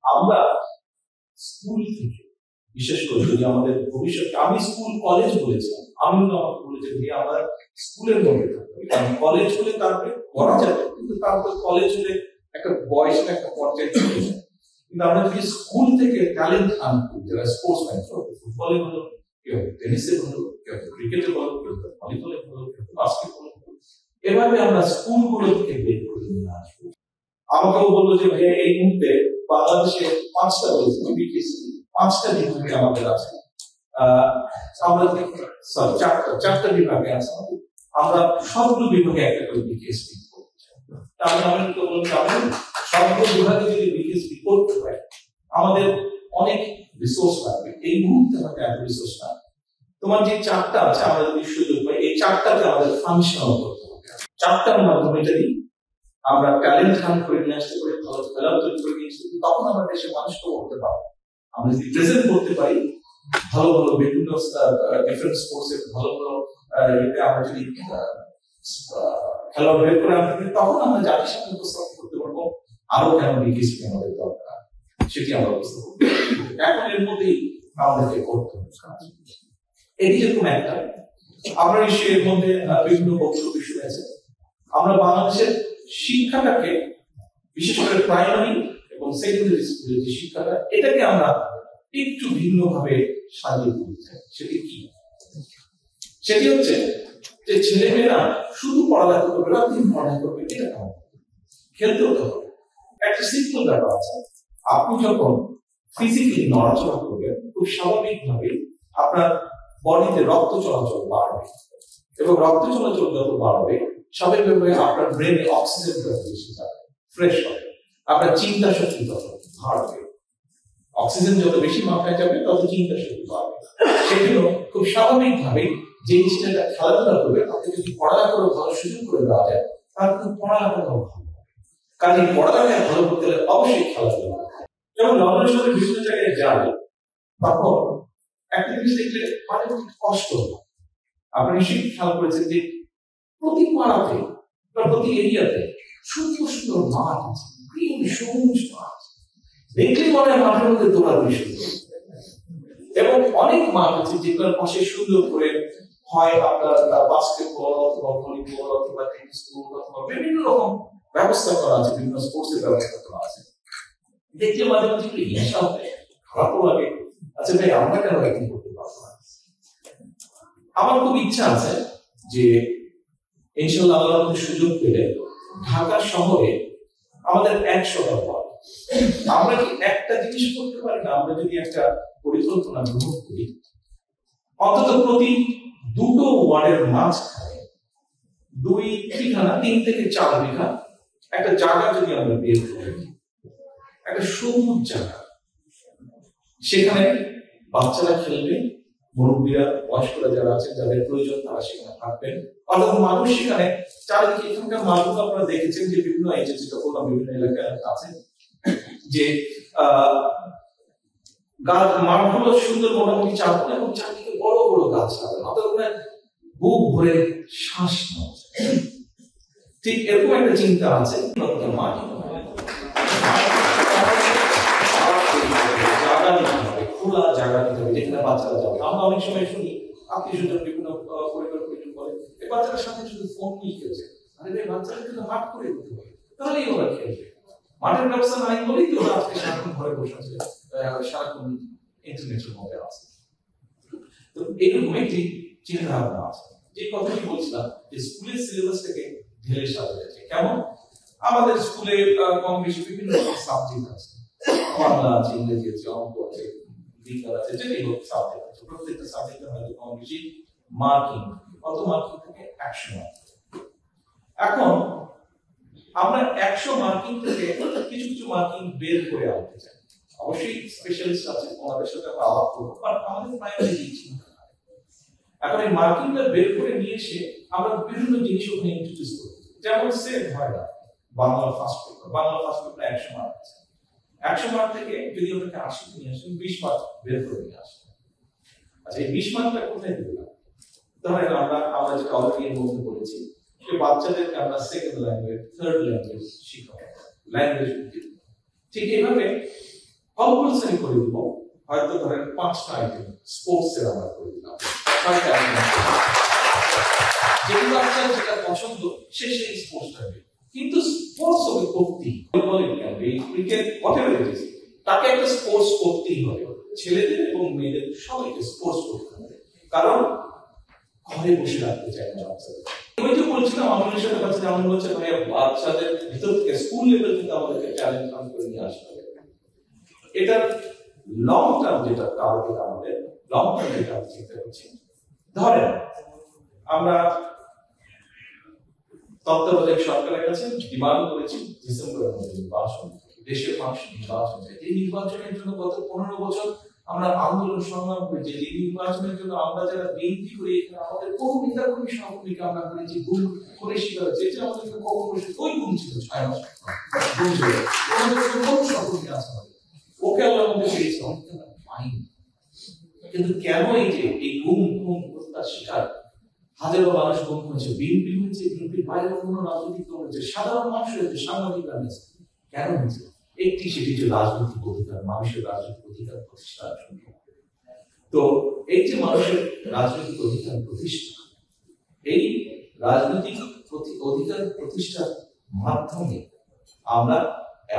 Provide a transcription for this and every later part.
আমরা স্কুল থেকে, বিশেষ করে যদি আমাদের ভবিষ্যতে, আমি স্কুল কলেজ বলেছিলাম, আমি আমাকে বলেছি যে আমরা স্কুলের মধ্যে থাকবো, কারণ কলেজ হলে তারপরে করা যাবে, কিন্তু তারপরে কলেজ হলে একটা বয়সের একটা পর্যায়ে চলে যায়। কিন্তু আমরা যদি স্কুল থেকে ট্যালেন্ট হান্ট করি, যারা স্পোর্টসম্যান, ফুটবলে ভালো, কেউ টেনিসে ভালো, কেউ ক্রিকেটে ভালো, কেউ ভলিবলে ভালো, কেউ বাস্কেটবলে ভালো, এভাবে আমরা স্কুলগুলো থেকে বের করে নিয়ে আসবো। আমাকেও বললো যে ভাইয়া এই মুহূর্তে বাংলাদেশে 5টা বিভাগে আমাদের আছে, আমরা 4টা বিভাগে আছে, আমরা সবগুলো বিভাগে একটা করে বিকেএসপি করতে চাই। তাহলে আমি তো বললাম সবগুলো বিভাগে যদি বিকেএসপি করতে হয় আমাদের অনেক রিসোর্স লাগবে। এই মুহূর্তে আমাদের এত রিসোর্স না। তোমার যে 4টা আছে আমরা যদি সুযোগ পাই এই 4টাকে আমাদের ফাংশনাল করতে হবে। 4টার মাধ্যমে যদি আমরা ট্যালেন্ট হান্ট করে নিয়ে আসতে পারি, ভালো খেলা তৈরি করে নিয়ে আসতে পারি, তখন আমরা দেশের মানুষকে করতে পারবো। আমরা যদি প্রেজেন্ট করতে পারি ভালো ভালো বিভিন্ন ডিফারেন্ট স্পোর্টসে ভালো ভালো এতে আমরা যদি খেলা বের করে আনতে পারি, তখন আমরা জাতির সামনে উপস্থাপন করতে পারবো আরো কেন বিকেএসপি আমাদের দরকার, সেটি আমরা উপস্থাপন করতে পারবো। এখন এর মধ্যেই আমাদেরকে করতে হবে। এটি যেরকম একটা আমরা এর মধ্যে বিভিন্ন বক্তব্য শুনেছে, আমরা বাংলাদেশের শিক্ষাটাকে বিশেষ করে প্রাইমারি এবং সেকেন্ডারি স্কুলের যে শিক্ষাটা, এটাকে আমরা একটু ভিন্নভাবে সাজিয়ে তুলতে চাই। সেটি কি? সেটি হচ্ছে যে ছেলেমেয়েরা শুধু পড়ালেখা করবে, রাতদিন পড়ালেখা করবে, এটা কেমন? খেলতে হতে হবে। একটা সিম্পল ব্যাপার আছে, আপনি যখন ফিজিক্যালি নড়াচড়া করবেন খুব স্বাভাবিকভাবে আপনার বডিতে রক্ত চলাচল বাড়বে, এবং রক্ত চলাচল যত বাড়বে স্বাভাবিকভাবে আপনার ব্রেনে অক্সিজেন বেশি যাবে, ফ্রেশ হবে, আপনার চিন্তা শক্তি তত বাড়বে। অক্সিজেন যত বেশি মাথায় যাবে তত চিন্তা শক্তি বাড়বে। সেজন্য খুব স্বাভাবিকভাবে যে ছেলেটা খেলাধুলা করবে তাকে যদি পড়ালেখা করে ভালো সুযোগ করে দেওয়া যায়, তার কিন্তু পড়ালেখাটাও ভালো হবে। কাজে পড়ালেখা ভালো করতে হলে অবশ্যই খেলাধুলা। যখন লন্ডনের সাথে বিভিন্ন জায়গায় যায় তখন একটা জিনিস দেখলে মাঝে মধ্যে কষ্ট হয়। আপনি নিশ্চয়ই খেয়াল করেছেন যে প্রতি পাড়াতে বা প্রতি এরিয়াতে সুন্দর সুন্দর মাঠ আছে, সবুজ মাঠ, দেখলে মনে হয় মাঠের মধ্যে দৌড়াদৌড়ি শুরু করে। এবং অনেক মাঠ আছে যেগুলোর পাশে সুন্দর করে হয় আপনার বাস্কেটবল অথবা ভলিবল অথবা টেনিস কোর্ট অথবা বিভিন্ন রকম ব্যবস্থা করা আছে, বিভিন্ন স্পোর্টস এর ব্যবস্থা করা আছে। দেখলে মাঝে মাঝে একটু হিংসা হবে, খারাপও লাগে। আচ্ছা ভাই, আমরা কেন একদিন করতে পারবো না? আমার খুব ইচ্ছা আছে যে ইনশাআল্লাহ আল্লাহর সুযোগ পেলে ঢাকা শহরে আমাদের 100টা ওয়ার্ড, আমরা কি একটা জিনিস করতে পারি না? আমরা যদি একটা পরিকল্পনা গ্রহণ করি, অন্তত প্রতি 2টো ওয়ার্ডের মাঝখানে 2 বিঘা না 3 থেকে 4 বিঘা একটা জায়গা যদি আমরা বের করি, একটা সবুজ জায়গা, সেখানে বাচ্চারা খেলবে, মুরব্বীরা বয়স্করা যারা আছেন যাদের প্রয়োজন তারা সেখানে থাকবেন, অথবা মানুষ সেখানে চারিদিকে এখানকার মাঠগুলো আপনারা দেখেছেন যে বিভিন্ন এজেন্সিটা বললাম বিভিন্ন এলাকায় আছে যে মাঠগুলো সুন্দর মোটামুটি চারপাল এবং চারদিকে বড় বড় গাছ লাগানো, অর্থাৎ বুক ভরে শ্বাস নেওয়া। ঠিক এরকম একটা চিন্তা আছে। মাঠ খোলা জায়গা দিতে হবে যেখানে বাচ্চারা যাবে। আমরা অনেক সময় শুনি আত্মীয় স্বজন বিভিন্ন পরিবার পরিজন করে এই বাচ্চাদের সাথে শুধু ফোন নিয়ে খেলছে, আরে ভাই বাচ্চাদের কিন্তু মাঠ করে দিতে হবে, তাহলেই ওরা খেলবে। মাঠের ব্যবস্থা নাই বলেই তো ওরা আজকে সারাক্ষণ ঘরে বসে আছে, সারাক্ষণ ইন্টারনেটের মধ্যে আছে। তো এরকম একটি চিন্তা ভাবনা আছে। যে কথাটি বলছিলাম যে স্কুলের সিলেবাসটাকে ঢেলে সাজাতে চাই। কেমন? আমাদের স্কুলে কম বেশি বিভিন্ন সাবজেক্ট আছে, বাংলা আছে, ইংরেজি আছে, অঙ্ক আছে, বিজ্ঞান আছে, যেটাই হোক সাবজেক্ট আছে। প্রত্যেকটা সাবজেক্টের হয়তো কম বেশি মার্কিং, কত মার্কিং থেকে 100 মার্কিং। এখন আমরা 100 মার্কিং থেকে কিছু কিছু মার্কিং বের করে আনতে চাই। অবশ্যই স্পেশালিস্ট আছে, ওনাদের সাথে আমরা আলাপ করবো, বাট আমাদের প্রাইমারি দিচ্ছি। এখন এই মার্কিংটা বের করে নিয়ে এসে আমরা বিভিন্ন জিনিস ওখানে ইন্ট্রোডিউস করবো। যেমন সেট হয় না Bangla first paper, Bangla first paper 100 mark আছে। 100 মার্ক থেকে যদি ওটাকে 80 নিয়ে আসেন, 20 মার্ক বের করে নিয়ে আসেন। আচ্ছা, এই 20 মার্কটা কোথায় দিলাম? ধরেন আমরা যেটা অলরেডি এর মধ্যে বলেছি যে বাচ্চাদেরকে আমরা সেকেন্ড ল্যাঙ্গুয়েজ, থার্ড ল্যাঙ্গুয়েজ শিখাবো, ল্যাঙ্গুয়েজ। ঠিক এইভাবে কম্পালসারি করে দিব, হয়তো ধরেন 5টা আইটেম স্পোর্টসের আমরা করে দিলাম, 6টা আইটেম যেগুলো আপনার যেটা পছন্দ সে সেই স্পোর্টসটা নেবে, কিন্তু স্পোর্টস ওকে করতেই বলেন কেন এই ক্রিকেট হোয়াটএভার ইট ইজ, তাকে একটা স্পোর্টস করতেই হবে, ছেলেদের এবং মেয়েদের সবাইকে স্পোর্টস করতে হবে, কারণ ঘরে বসে রাখতে চায় না বাচ্চাদের। আমি তো বলছিলাম আমাদের সাথে কাছে যেমন বলছে ভাইয়া বাচ্চাদের ভিতর থেকে স্কুল লেভেল থেকে আমাদেরকে চ্যালেঞ্জ রান করে নিয়ে আসতে হবে। এটা লং টার্ম যেটা টার্গেট আমাদের, লং টার্ম যেটা আমি চিন্তা করছি, ধরেন আমরা তত্ত্বাবধায়ক সরকারের কাছে ডিমান্ড করেছি ডিসেম্বরের মধ্যে নির্বাচন, দেশের মানুষ নির্বাচন চাই। এই নির্বাচনের জন্য গত 15 বছর আমরা আন্দোলন সংগ্রাম করেছি, এই নির্বাচনের জন্য আমরা যারা বিএনপি করে এখানে আমাদের বহু নেতাকর্মী সহকর্মীকে আমরা করেছি, গুম করে শিকার হয়েছে, যে আমাদেরকে কখন ওই গুম ছিল 6 মাস গুম ছিল, আমাদের বহু সহকর্মী আছে, ওকে আল্লাহ আমাদের পেয়েছে পাইনি। কিন্তু কেন এই যে এই গুম হত্যার শিকার হাজারো মানুষ গুম হয়েছে, বিএনপি হয়েছে, বিএনপির বাইরে অন্য রাজনৈতিক দল হয়েছে, সাধারণ মানুষ হয়েছে, সাংবাদিকরা হয়েছে, কেন হয়েছে? একটি সেটি যে রাজনৈতিক অধিকার, মানুষের রাজনৈতিক অধিকার প্রতিষ্ঠার জন্য। তো এই যে মানুষের রাজনৈতিক অধিকার প্রতিষ্ঠা, এই রাজনৈতিক অধিকার প্রতিষ্ঠার মাধ্যমে আমরা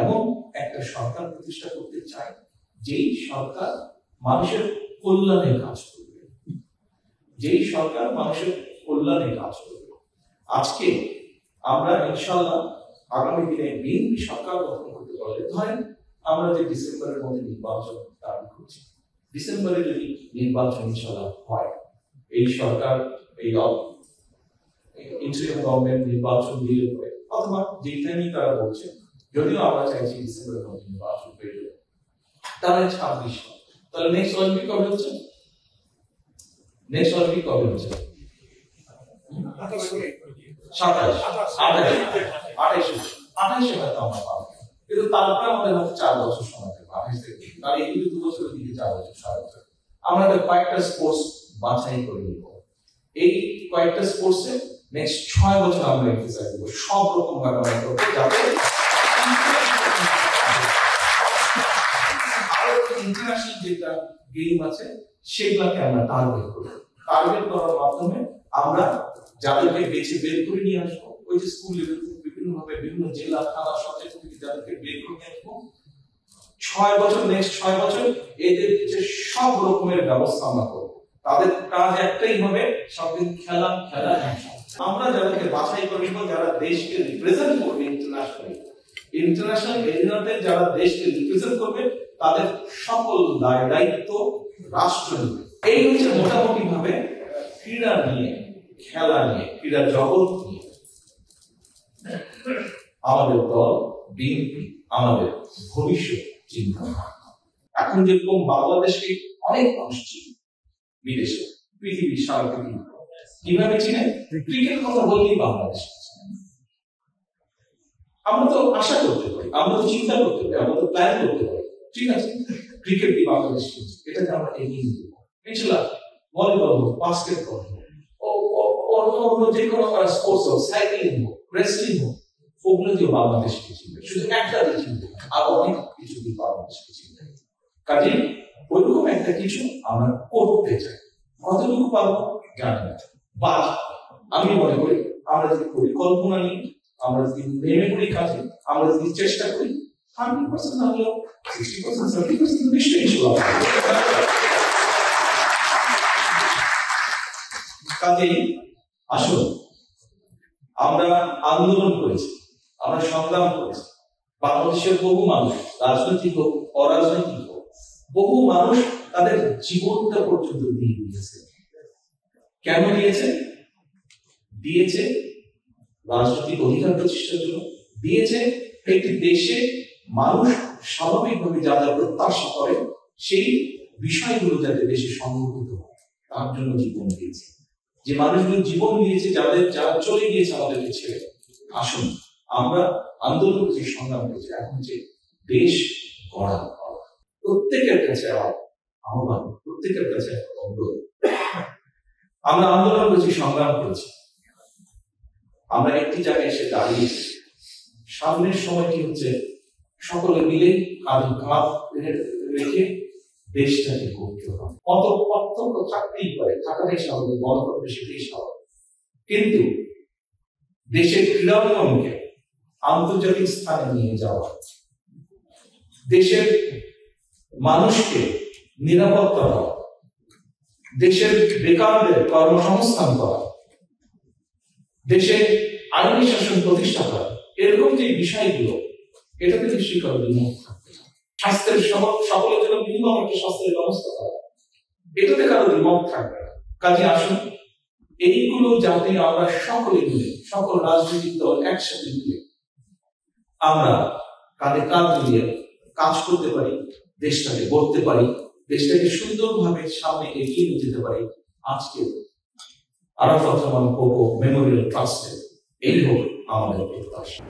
এমন একটা সরকার প্রতিষ্ঠা করতে চাই যেই সরকার মানুষের কল্যাণে কাজ করবে, যেই সরকার মানুষের কল্যাণে কাজ করবে। আজকে আমরা ইনশাআল্লাহ আগামী দিনে বিএনপি সরকার গঠন করতে পারলে, ধরেন আমরা যে ডিসেম্বরের মধ্যে নির্বাচন দাবি করছি, ডিসেম্বরে যদি নির্বাচন ইনশাআল্লাহ হয়, এই সরকার এই ইন্টারিম গভর্নমেন্ট নির্বাচন দিয়ে পরে অথবা যে টাইমই তারা বলছে, যদিও আমরা চাইছি ডিসেম্বরের মধ্যে নির্বাচন হয়ে যাবে, তাহলে 26 সাল, তাহলে নেক্সট অলিম্পিক কবে হচ্ছে? নেক্সট অলিম্পিক কবে হচ্ছে? 28 হয়তো আমরা পাবো, কিন্তু তারপরে আমাদের হাতে 4 বছর সময় থাকবে, 28 থেকে, তাহলে এই 2 বছরের দিকে 4 বছর 6 বছর আমরা কয়েকটা স্পোর্টস বাছাই করে নিব। এই কয়েকটা স্পোর্টসে নেক্সট 6 বছর আমরা এক্সারসাইজ করব, সব রকম ভাবে আমরা করব, যাতে আরো ইন্টারন্যাশনাল যেটা গেম আছে সেগুলোকে আমরা টার্গেট করব। টার্গেট করার মাধ্যমে আমরা যাদেরকে বেছে বের করে নিয়ে আসবো, ওই যে স্কুল লেভেল থেকে বিভিন্ন ভাবে বিভিন্ন জেলা থানা সব থেকে যাদেরকে বের করে নিয়ে আসবো, 6 বছর নেক্সট 6 বছর এদের যে সব রকমের ব্যবস্থা আমরা করব। তাদের কাজ একটাই হবে, সবদিন খেলা খেলা আমরা যাদেরকে বাছাই করে নিব, যারা দেশকে রিপ্রেজেন্ট করবে ইন্টারন্যাশনাল এরিনাতে, যারা দেশকে রিপ্রেজেন্ট করবে, তাদের সকল দায় দায়িত্ব রাষ্ট্র নেবে। এই হচ্ছে মোটামুটি ভাবে ক্রীড়া নিয়ে, খেলা নিয়ে, ক্রীড়া জগৎ নিয়ে আমাদের দল বিএনপি আমাদের ভবিষ্যৎ চিন্তা। এখন যেরকম বাংলাদেশকে অনেক মানুষ চিনে, বিদেশে, পৃথিবীর সারা পৃথিবী কিভাবে চিনে? ক্রিকেট কথা বললেই বাংলাদেশ। আমরা তো আশা করতে পারি, আমরা তো চিন্তা করতে পারি, আমরা তো প্ল্যান করতে পারি, ঠিক আছে, ক্রিকেট কি বাংলাদেশ, এটাকে আমরা এগিয়ে নিয়ে যাবো। ইনশাআল্লাহ ভলিবল হোক, বাস্কেটবল হোক, অন্য যে কোনো স্পোর্টস হোক, সাইক্লিং হোক, রেসলিং হোক, ওগুলো দিয়ে বাংলাদেশকে চিনবে, শুধু একটা দিয়ে চিনবে, আর অনেক কিছু দিয়ে বাংলাদেশকে চিনবে। কাজে ওইরকম একটা কিছু আমরা করতে চাই, কতটুকু পারবো জানি না, বা আমি মনে করি আমরা যদি পরিকল্পনা নিই, আমরা যদি নেমে পড়ি কাজে, আমরা যদি চেষ্টা করি, 100% না হলেও 60% 70% নিশ্চয়ই ইনশাআল্লাহ। কাজেই আসুন, আমরা আন্দোলন করেছি, আমরা সংগ্রাম করেছি, বাংলাদেশের বহু মানুষ, রাজনৈতিক হোক অরাজনৈতিক হোক, বহু মানুষ তাদের জীবনটা পর্যন্ত দিয়ে দিয়েছে। কেন দিয়েছে? দিয়েছে রাজনৈতিক অধিকার প্রতিষ্ঠার জন্য, দিয়েছে একটি দেশে মানুষ স্বাভাবিকভাবে যা যা প্রত্যাশা করে সেই বিষয়গুলো যাতে দেশে সংগঠিত হয়, তার জন্য জীবন দিয়েছে। যে মানুষগুলো জীবন দিয়েছে, যারা চলে গিয়েছে আমাদেরকে ছেড়ে, আসুন আমরা আন্দোলন করেছি, সংগ্রাম করেছি, এখন যে দেশ গড়া, প্রত্যেকের কাছে আহ্বান, প্রত্যেকের কাছে অনুরোধ, আমরা আন্দোলন করেছি, সংগ্রাম করেছি, আমরা একটি জায়গায় এসে দাঁড়িয়েছি। সামনের সময়টি হচ্ছে সকলে মিলে কাঁধে কাঁধ রেখে দেশটাকে করতে হবে। কত পার্থক্য থাকতেই পারে, থাকাটাই স্বাভাবিক, গণতন্ত্র সেটাই স্বাভাবিক, কিন্তু দেশের ক্রীড়াঙ্গনকে আন্তর্জাতিক স্থানে নিয়ে যাওয়া, দেশের মানুষকে নিরাপত্তা দেওয়া, দেশের বেকারদের কর্মসংস্থান করা, দেশে আইনি শাসন প্রতিষ্ঠা করা, এরকম যে বিষয়গুলো, এটাতে নিশ্চয়ই কারো বিমুখ থাকবে না। স্বাস্থ্যের সকলের জন্য মিনিমাম একটা স্বাস্থ্যের ব্যবস্থা করা, এটাতে কারো বিমুখ থাকবে না। কাজে আসুন, এইগুলো যাতে আমরা সকলে মিলে, সকল রাজনৈতিক দল একসাথে মিলে আমরা কাঁধে কাঁধ মিলিয়ে কাজ করতে পারি, দেশটাকে গড়তে পারি, দেশটাকে সুন্দরভাবে সামনে এগিয়ে নিয়ে যেতে পারি। আজকে আরাফাত রহমান কোকো মেমোরিয়াল ট্রাস্টে এই হোক আমাদের প্রত্যাশা।